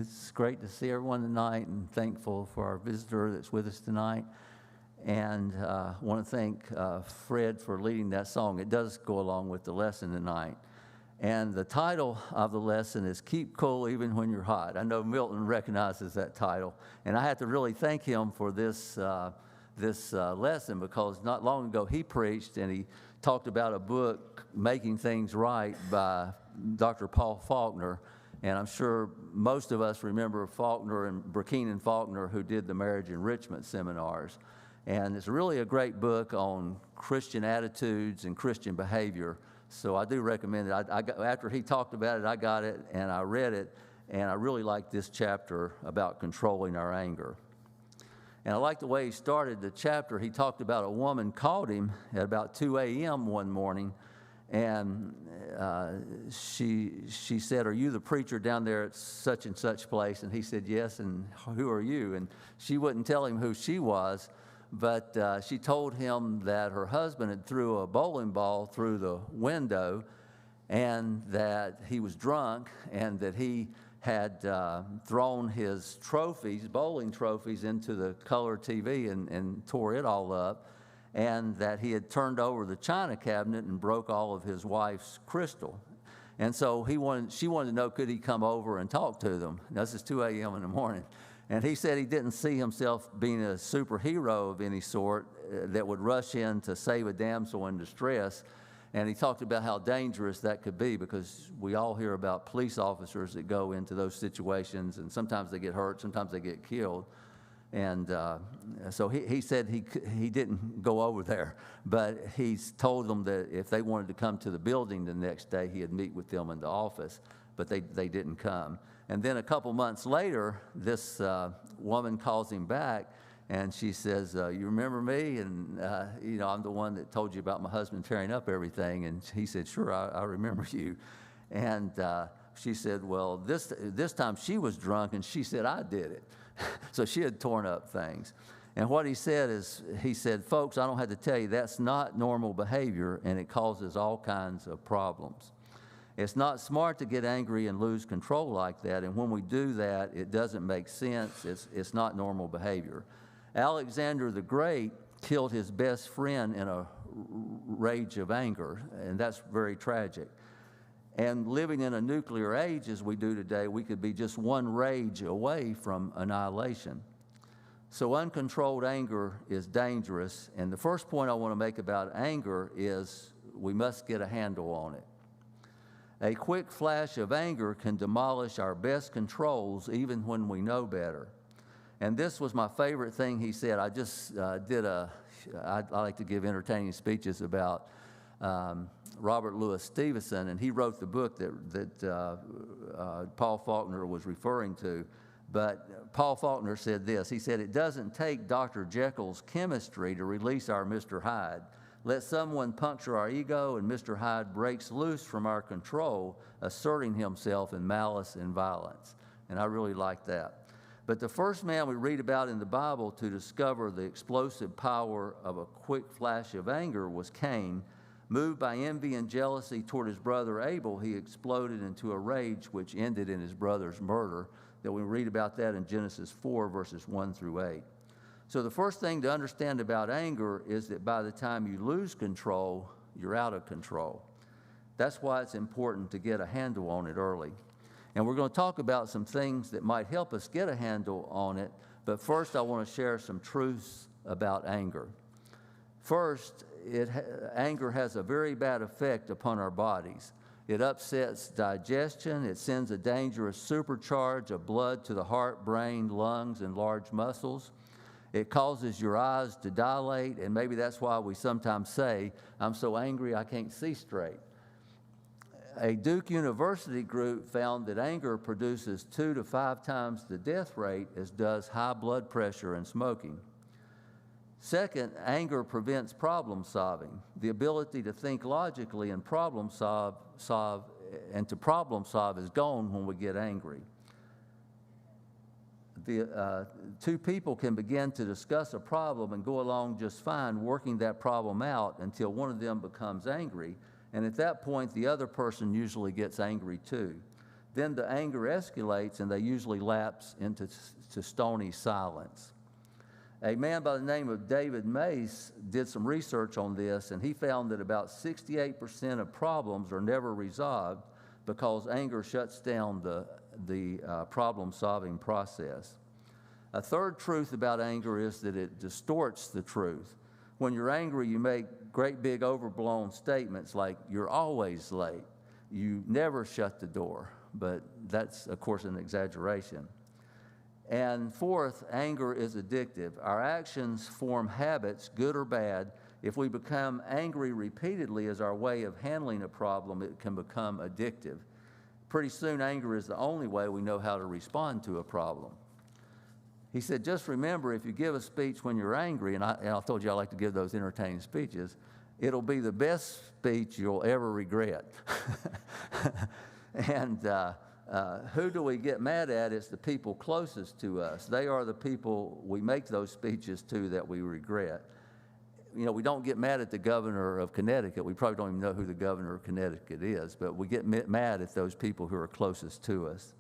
It's great to see everyone tonight, and thankful for our visitor that's with us tonight. And I want to thank Fred for leading that song. It does go along with the lesson tonight. And the title of the lesson is Keep Cool Even When You're Hot. I know Milton recognizes that title. And I have to really thank him for this lesson, because not long ago he preached and he talked about a book, Making Things Right, by Dr. Paul Faulkner. And I'm sure most of us remember Faulkner and Burkina Faulkner, who did the marriage enrichment seminars. And it's really a great book on Christian attitudes and Christian behavior. So I do recommend it. After he talked about it, I got it and I read it, and I really like this chapter about controlling our anger. And I like the way he started the chapter. He talked about a woman called him at about 2 a.m. one morning, and she said, "Are you the preacher down there at such and such place?" And he said, "Yes." "And who are you?" And she wouldn't tell him who she was, but she told him that her husband had threw a bowling ball through the window, and that he was drunk, and that he had thrown his trophies, bowling trophies, into the color TV and tore it all up, and that he had turned over the china cabinet and broke all of his wife's crystal. And so she wanted to know, could he come over and talk to them? Now, this is 2 a.m. in the morning. And he said he didn't see himself being a superhero of any sort that would rush in to save a damsel in distress. And he talked about how dangerous that could be, because we all hear about police officers that go into those situations, and sometimes they get hurt, sometimes they get killed. And so he said he didn't go over there, but he told them that if they wanted to come to the building the next day, he'd meet with them in the office, but they didn't come. And then a couple months later, this woman calls him back, and she says, "You remember me?" And, I'm the one that told you about my husband tearing up everything. And he said, "Sure, I remember you." And she said, well, this time she was drunk, and she said, "I did it." So she had torn up things. And what he said is, he said, "Folks, I don't have to tell you, that's not normal behavior, and it causes all kinds of problems. It's not smart to get angry and lose control like that, and when we do that, it doesn't make sense. It's not normal behavior. Alexander the Great killed his best friend in a rage of anger, and that's very tragic. And living in a nuclear age as we do today, we could be just one rage away from annihilation. So uncontrolled anger is dangerous, and the first point I want to make about anger is we must get a handle on it. A quick flash of anger can demolish our best controls even when we know better. And this was my favorite thing he said. I just I like to give entertaining speeches about Robert Louis Stevenson, and he wrote the book that Paul Faulkner was referring to. But Paul Faulkner said this. He said, "It doesn't take Dr. Jekyll's chemistry to release our Mr. Hyde. Let someone puncture our ego, and Mr. Hyde breaks loose from our control, asserting himself in malice and violence." And I really like that. But the first man we read about in the Bible to discover the explosive power of a quick flash of anger was Cain. Moved by envy and jealousy toward his brother Abel, he exploded into a rage which ended in his brother's murder. That we read about that in Genesis 4, verses 1 through 8. So the first thing to understand about anger is that by the time you lose control, you're out of control. That's why it's important to get a handle on it early. And we're going to talk about some things that might help us get a handle on it, but first I want to share some truths about anger. First, anger has a very bad effect upon our bodies. It upsets digestion. It sends a dangerous supercharge of blood to the heart, brain, lungs, and large muscles. It causes your eyes to dilate, and maybe that's why we sometimes say, "I'm so angry I can't see straight." A Duke University group found that anger produces 2 to 5 times the death rate as does high blood pressure and smoking. Second, anger prevents problem solving. The ability to think logically and problem solve is gone when we get angry. The two people can begin to discuss a problem and go along just fine, working that problem out until one of them becomes angry. And at that point, the other person usually gets angry too. Then the anger escalates, and they usually lapse into stony silence. A man by the name of David Mace did some research on this, and he found that about 68% of problems are never resolved because anger shuts down the problem-solving process. A third truth about anger is that it distorts the truth. When you're angry, you make great big overblown statements like, "You're always late," "You never shut the door," but that's, of course, an exaggeration. And fourth, anger is addictive. Our actions form habits, good or bad. If we become angry repeatedly as our way of handling a problem, it can become addictive. Pretty soon, anger is the only way we know how to respond to a problem. He said, just remember, if you give a speech when you're angry, and I told you I like to give those entertaining speeches, it'll be the best speech you'll ever regret. And who do we get mad at? It's the people closest to us. They are the people we make those speeches to that we regret. You know, we don't get mad at the governor of Connecticut. We probably don't even know who the governor of Connecticut is, but we get mad at those people who are closest to us.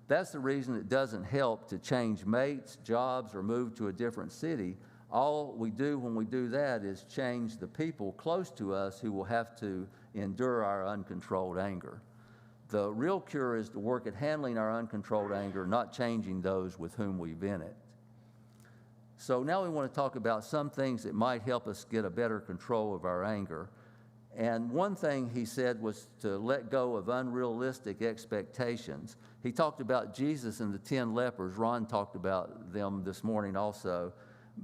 That's the reason it doesn't help to change mates, jobs, or move to a different city. All we do when we do that is change the people close to us who will have to endure our uncontrolled anger. The real cure is to work at handling our uncontrolled anger, not changing those with whom we vent it. So now we want to talk about some things that might help us get a better control of our anger. And one thing he said was to let go of unrealistic expectations. He talked about Jesus and the 10 lepers. Ron talked about them this morning also.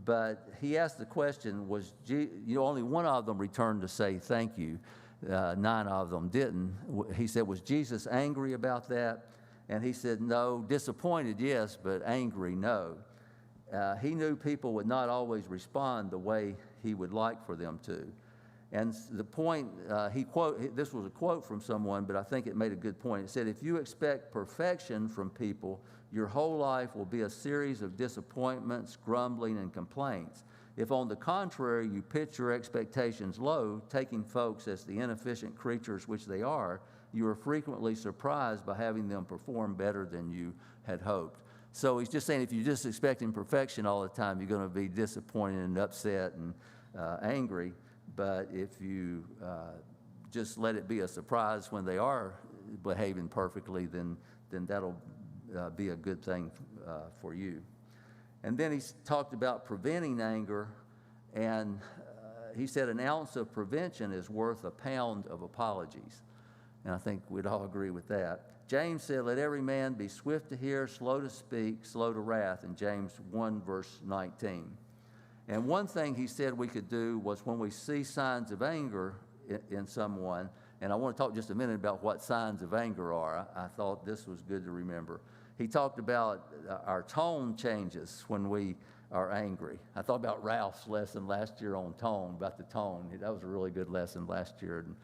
But he asked the question, only one of them returned to say thank you. 9 of them didn't. He said, was Jesus angry about that? And he said, no. Disappointed, yes, but angry, no. He knew people would not always respond the way he would like for them to. And the point, this was a quote from someone, but I think it made a good point. It said, if you expect perfection from people, your whole life will be a series of disappointments, grumbling, and complaints. If, on the contrary, you pitch your expectations low, taking folks as the inefficient creatures which they are, you are frequently surprised by having them perform better than you had hoped. So he's just saying if you're just expecting perfection all the time, you're going to be disappointed and upset and angry. But if you just let it be a surprise when they are behaving perfectly, then that'll be a good thing for you. And then he talked about preventing anger, and he said an ounce of prevention is worth a pound of apologies. And I think we'd all agree with that. James said, let every man be swift to hear, slow to speak, slow to wrath, in James 1, verse 19. And one thing he said we could do was when we see signs of anger in someone, and I want to talk just a minute about what signs of anger are. I thought this was good to remember. He talked about our tone changes when we are angry. I thought about Ralph's lesson last year on tone, about the tone. That was a really good lesson last year, and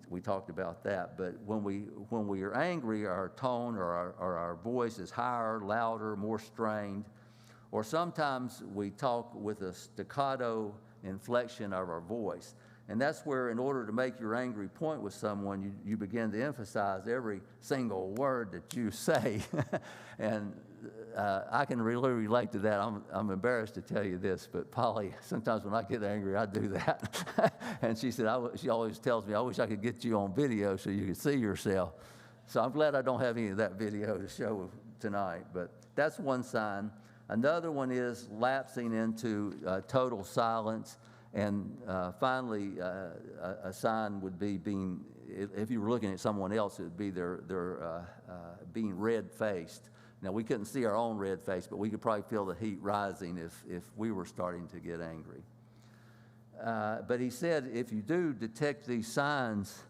we talked about that. But when we are angry, our tone or our voice is higher, louder, more strained. Or sometimes we talk with a staccato inflection of our voice. And that's where, in order to make your angry point with someone, you begin to emphasize every single word that you say. And I can really relate to that. I'm embarrassed to tell you this, but Polly, sometimes when I get angry, I do that. And she said, she always tells me, I wish I could get you on video so you could see yourself. So I'm glad I don't have any of that video to show tonight. But that's one sign. Another one is lapsing into total silence. And finally, a sign would be if you were looking at someone else, it would be their being red-faced. Now, we couldn't see our own red face, but we could probably feel the heat rising if we were starting to get angry. But he said if you do detect these signs,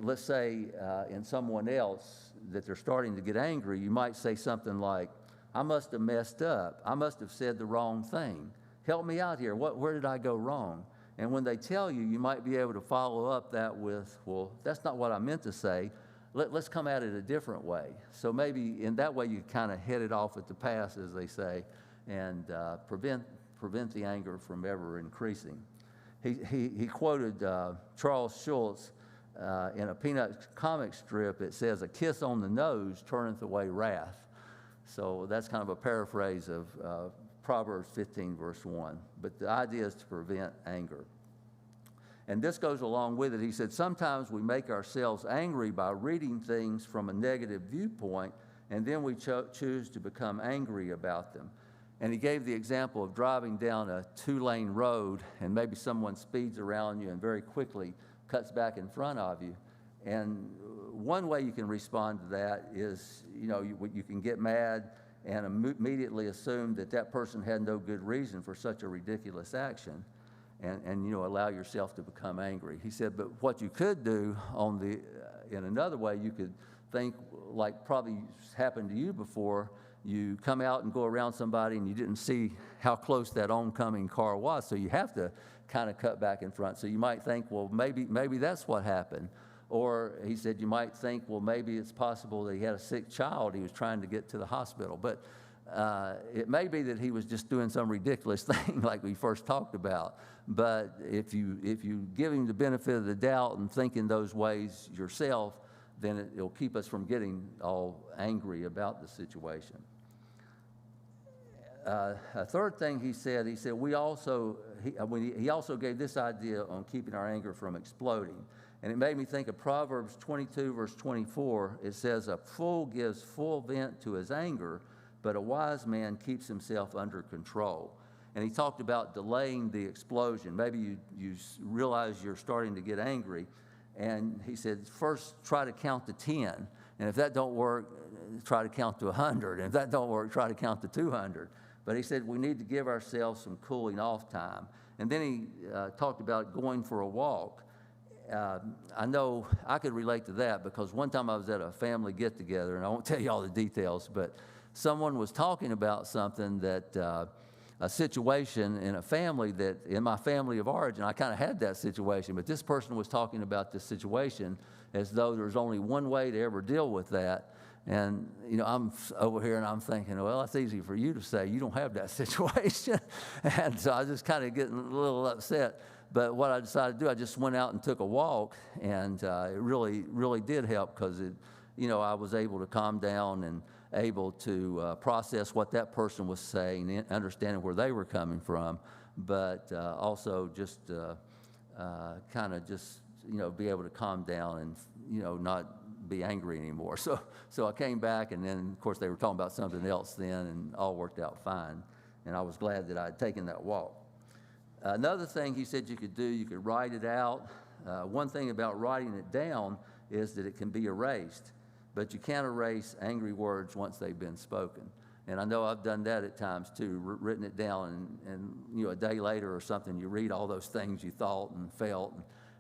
let's say in someone else, that they're starting to get angry, you might say something like, I must have messed up. I must have said the wrong thing. Help me out here. Where did I go wrong? And when they tell you, you might be able to follow up that with, well, that's not what I meant to say. Let's come at it a different way. So maybe in that way you kind of head it off at the pass, as they say, and prevent the anger from ever increasing. He quoted Charles Schulz in a Peanuts comic strip, it says, "A kiss on the nose turneth away wrath." So that's kind of a paraphrase of Proverbs 15, verse 1. But the idea is to prevent anger. And this goes along with it. He said, sometimes we make ourselves angry by reading things from a negative viewpoint, and then we choose to become angry about them. And he gave the example of driving down a 2-lane road, and maybe someone speeds around you and very quickly cuts back in front of you. And one way you can respond to that is, you can get mad and immediately assume that that person had no good reason for such a ridiculous action, and allow yourself to become angry. He said, but what you could do in another way, you could think, like probably happened to you before, you come out and go around somebody and you didn't see how close that oncoming car was, so you have to kind of cut back in front. So you might think, well, maybe that's what happened. Or he said you might think, well, maybe it's possible that he had a sick child he was trying to get to the hospital. But it may be that he was just doing some ridiculous thing like we first talked about. But if you give him the benefit of the doubt and think in those ways yourself, then it'll keep us from getting all angry about the situation. A third thing he said he also gave this idea on keeping our anger from exploding. And it made me think of Proverbs 22, verse 24. It says, a fool gives full vent to his anger, but a wise man keeps himself under control. And he talked about delaying the explosion. Maybe you realize you're starting to get angry. And he said, first try to count to 10. And if that don't work, try to count to 100. And if that don't work, try to count to 200. But he said we need to give ourselves some cooling off time. And then he talked about going for a walk. I know I could relate to that because one time I was at a family get-together, and I won't tell you all the details, but someone was talking about something that a situation in a family that, in my family of origin, I kind of had that situation, but this person was talking about this situation as though there's only one way to ever deal with that. And, I'm over here and I'm thinking, well, that's easy for you to say. You don't have that situation. And so I was just kind of getting a little upset. But what I decided to do, I just went out and took a walk, and it really, really did help because I was able to calm down and able to process what that person was saying and understanding where they were coming from, but also just kind of just, be able to calm down and, not be angry anymore. So I came back, and then, of course, they were talking about something else then, and all worked out fine. And I was glad that I had taken that walk. Another thing he said you could do, you could write it out. One thing about writing it down is that it can be erased, but you can't erase angry words once they've been spoken. And I know I've done that at times too, written it down, and a day later or something, you read all those things you thought and felt,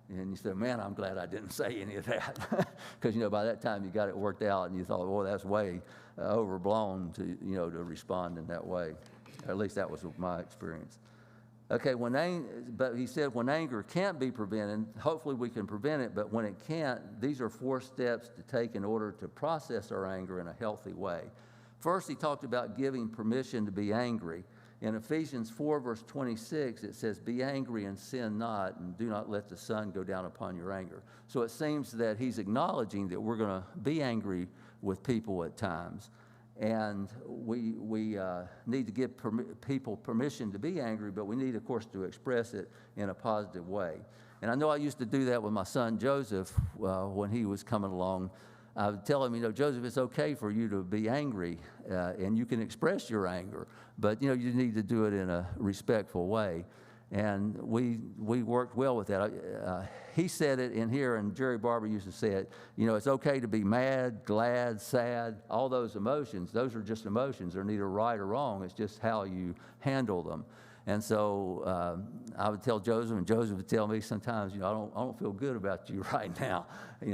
and you say, man, I'm glad I didn't say any of that. Because, by that time you got it worked out, and you thought, well, that's way overblown to respond in that way. Or at least that was my experience. Okay, but he said when anger can't be prevented, hopefully we can prevent it, but when it can't, these are 4 steps to take in order to process our anger in a healthy way. First, he talked about giving permission to be angry. In Ephesians 4, verse 26, it says, be angry and sin not, and do not let the sun go down upon your anger. So it seems that he's acknowledging that we're going to be angry with people at times. And we need to give people permission to be angry, but we need, of course, to express it in a positive way. And I know I used to do that with my son Joseph when he was coming along. I would tell him, Joseph, it's okay for you to be angry, and you can express your anger, but, you need to do it in a respectful way. And we worked well with that. He said it in here, and Jerry Barber used to say it, it's okay to be mad, glad, sad, all those emotions. Those are just emotions. They're neither right or wrong. It's just how you handle them. And so I would tell Joseph, and Joseph would tell me sometimes, I don't feel good about you right now. I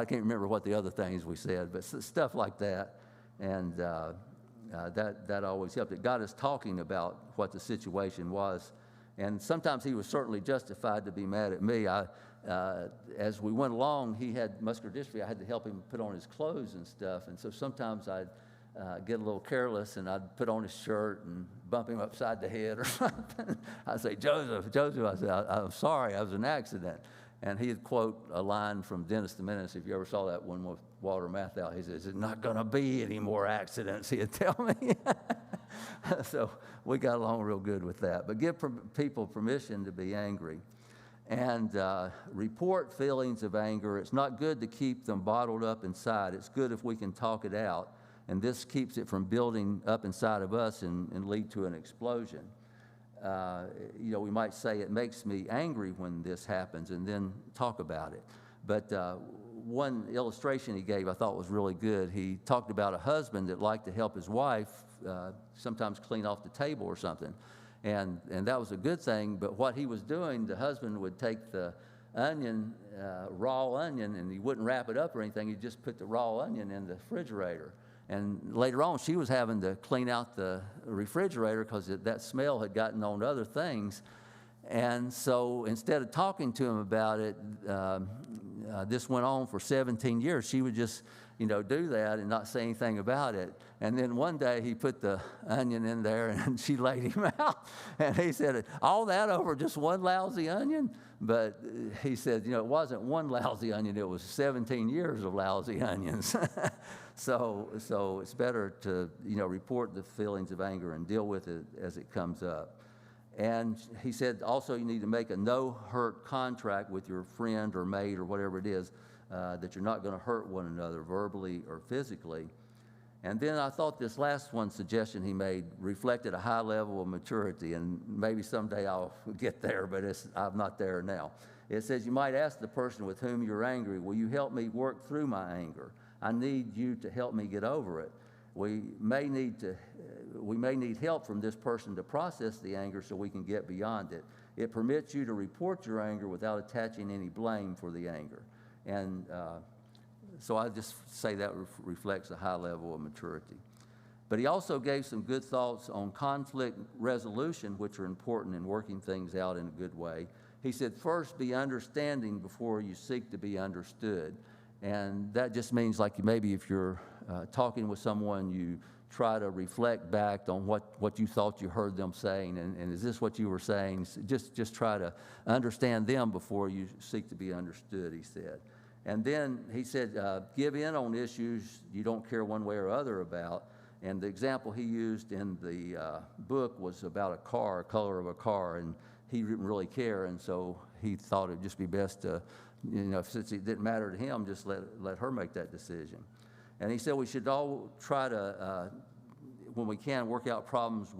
can't remember what the other things we said, but stuff like that. And that always helped. It got us talking about what the situation was. And sometimes he was certainly justified to be mad at me. As we went along, he had muscular dystrophy. I had to help him put on his clothes and stuff. And so sometimes I'd get a little careless, and I'd put on his shirt and bump him upside the head or something. I'd say, Joseph, I said, I'm sorry, I was an accident. And he'd quote a line from Dennis the Menace. If you ever saw that one with Walter Matthau, he says, "There's not going to be any more accidents," he'd tell me. So we got along real good with that. But give people permission to be angry. And report feelings of anger. It's not good to keep them bottled up inside. It's good if we can talk it out. And this keeps it from building up inside of us and lead to an explosion. We might say, it makes me angry when this happens, and then talk about it. But one illustration he gave I thought was really good. He talked about a husband that liked to help his wife sometimes clean off the table or something. And that was a good thing, but what he was doing, the husband would take the onion, raw onion, and he wouldn't wrap it up or anything. He'd just put the raw onion in the refrigerator. And later on, she was having to clean out the refrigerator because that smell had gotten on other things. And so instead of talking to him about it, this went on for 17 years. She would just, do that and not say anything about it. And then one day he put the onion in there and she laid him out. And he said, all that over just one lousy onion? But he said, it wasn't one lousy onion, it was 17 years of lousy onions. So it's better to, report the feelings of anger and deal with it as it comes up. And he said also you need to make a no-hurt contract with your friend or mate or whatever it is, that you're not going to hurt one another verbally or physically. And then I thought this last one suggestion he made reflected a high level of maturity, and maybe someday I'll get there, but I'm not there now. It says you might ask the person with whom you're angry, will you help me work through my anger? I need you to help me get over it. We may need help from this person to process the anger so we can get beyond it. It permits you to report your anger without attaching any blame for the anger. And so I just say that reflects a high level of maturity. But he also gave some good thoughts on conflict resolution, which are important in working things out in a good way. He said, first, be understanding before you seek to be understood. And that just means, like, maybe if you're talking with someone, you try to reflect back on what you thought you heard them saying, and is this what you were saying? Just try to understand them before you seek to be understood, he said. And then he said, give in on issues you don't care one way or other about. And the example he used in the book was about a car, color of a car, and he didn't really care, and so he thought it'd just be best to, since it didn't matter to him, just let her make that decision. And he said we should all try to, when we can, work out problems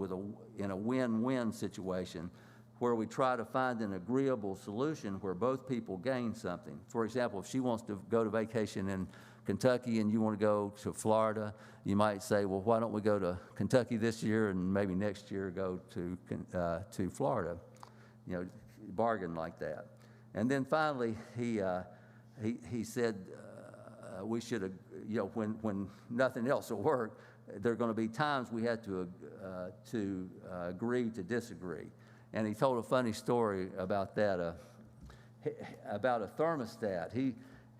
in a win-win situation where we try to find an agreeable solution where both people gain something. For example, if she wants to go to vacation in Kentucky and you want to go to Florida, you might say, well, why don't we go to Kentucky this year and maybe next year go to Florida? Bargain like that. And then finally, he said we should, when nothing else will work, there are going to be times we had to agree to disagree. And he told a funny story about that, about a thermostat.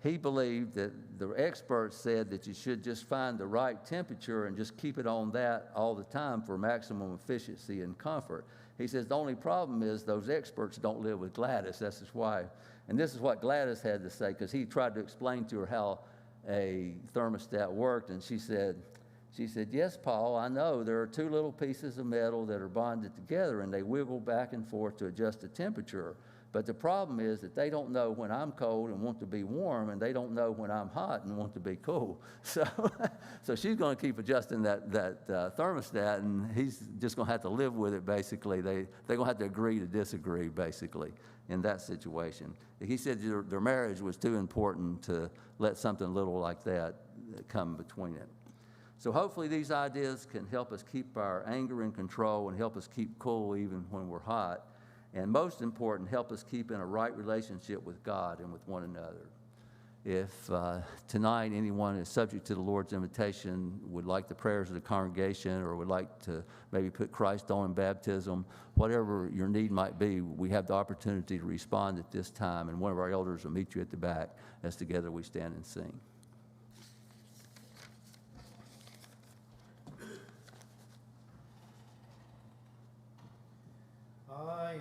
He believed that the experts said that you should just find the right temperature and just keep it on that all the time for maximum efficiency and comfort. He says the only problem is those experts don't live with Gladys. That's his wife. And this is what Gladys had to say, because he tried to explain to her how a thermostat worked, and she said, yes, Paul, I know there are two little pieces of metal that are bonded together, and they wiggle back and forth to adjust the temperature. But the problem is that they don't know when I'm cold and want to be warm, and they don't know when I'm hot and want to be cool. So she's going to keep adjusting that thermostat, and he's just going to have to live with it, basically. They're going to have to agree to disagree, basically, in that situation. He said their marriage was too important to let something little like that come between it. So hopefully these ideas can help us keep our anger in control and help us keep cool even when we're hot. And most important, help us keep in a right relationship with God and with one another. If tonight anyone is subject to the Lord's invitation, would like the prayers of the congregation, or would like to maybe put Christ on in baptism, whatever your need might be, we have the opportunity to respond at this time, and one of our elders will meet you at the back as together we stand and sing. I